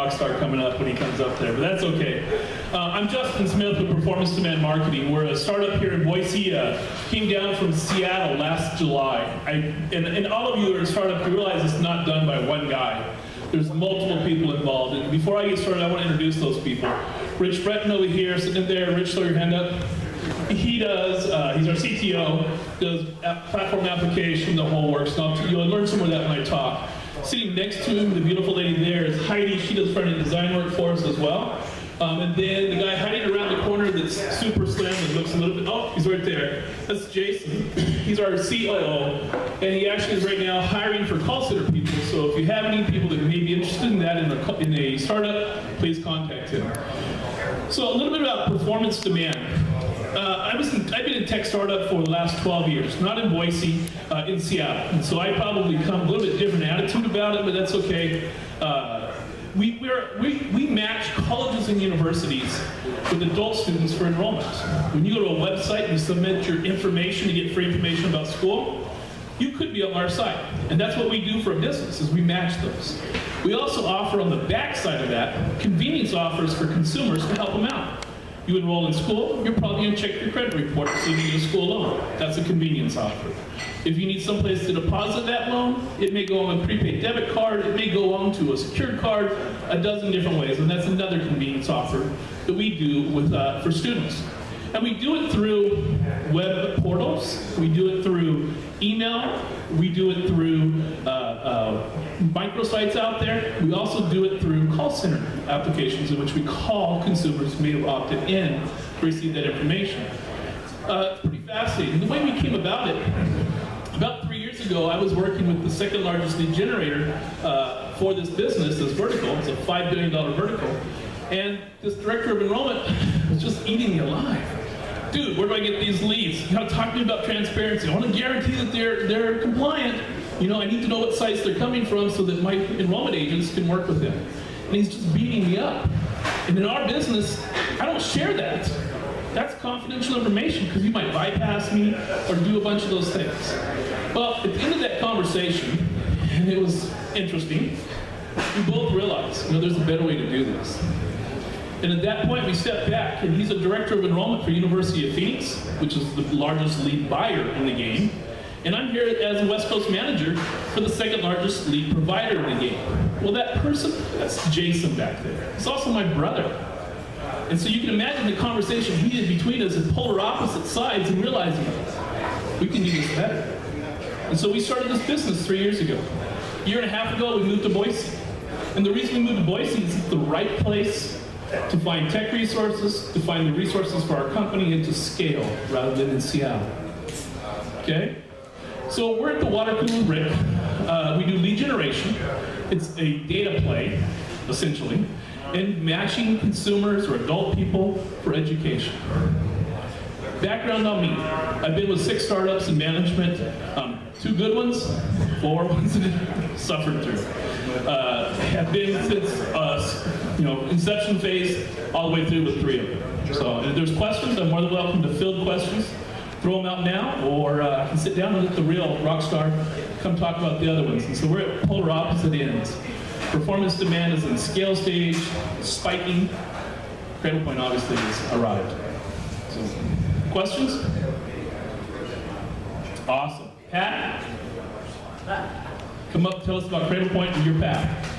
rock star coming up when he comes up there, but that's okay. I'm Justin Smith with Performance Demand Marketing. We're a startup here in Boise. Came down from Seattle last July. And all of you that are a startup, you realize it's not done by one guy. There's multiple people involved. And before I get started, I want to introduce those people. Rich Breton over here, sitting there. Rich, throw your hand up. He does, he's our CTO, does platform application, the whole works. You'll learn some of that when I talk. Sitting next to him, the beautiful lady there is Heidi. She does front-end design work for us as well. And then the guy hiding around the corner that's super slim and looks a little bit, oh, he's right there. That's Jason. He's our COO, and he actually is right now hiring for call center people. So if you have any people that may be interested in that in a startup, please contact him. So a little bit about performance demand. I've been in tech startup for the last 12 years, not in Boise, in Seattle. And so I probably come a little bit different attitude about it, but that's okay. We match colleges and universities with adult students for enrollment. When you go to a website and you submit your information to get free information about school, you could be on our site. And that's what we do for a business, is we match those. We also offer on the back side of that, convenience offers for consumers to help them out. You enroll in school, you're probably going to check your credit report to see if you need a school loan. That's a convenience offer. If you need someplace to deposit that loan, it may go on a prepaid debit card, it may go on to a secured card, a dozen different ways, and that's another convenience offer that we do with, for students. And we do it through web portals, we do it through email, we do it through microsites out there. We also do it through call center applications in which we call consumers who may have opted in to receive that information. It's pretty fascinating. The way we came about it, about 3 years ago, I was working with the second largest lead generator for this business, this vertical. It's a $5 billion vertical. And this director of enrollment was just eating me alive. Dude, where do I get these leads? You gotta talk to me about transparency. I want to guarantee that they're compliant. You know, I need to know what sites they're coming from so that my enrollment agents can work with them. And he's just beating me up. And in our business, I don't share that. That's confidential information because you might bypass me or do a bunch of those things. Well, at the end of that conversation, and it was interesting, we both realized, you know, there's a better way to do this. And at that point, we stepped back, and he's a director of enrollment for University of Phoenix, which is the largest lead buyer in the game. And I'm here as a West Coast manager for the second largest lead provider in the game. Well, that person, that's Jason back there. He's also my brother. And so you can imagine the conversation heated between us at polar opposite sides and realizing we can do this better. And so we started this business 3 years ago. A year and a half ago, we moved to Boise. And the reason we moved to Boise is it's the right place to find tech resources, to find the resources for our company, and to scale rather than in Seattle. Okay? So we're at the water cooler Rick. We do lead generation. It's a data play, essentially, and matching consumers or adult people for education. Background on me. I've been with 6 startups in management, 2 good ones, 4 ones that have suffered through. Have been since inception phase all the way through with 3 of them. So if there's questions, I'm more than welcome to field questions. Throw them out now, or I can sit down and let the real rock star come talk about the other ones. And so we're at polar opposite ends. Performance demand is in scale stage, spiking. Cradle point obviously has arrived. So, questions? Awesome. Pat? Come up, tell us about Cradle Point and your path.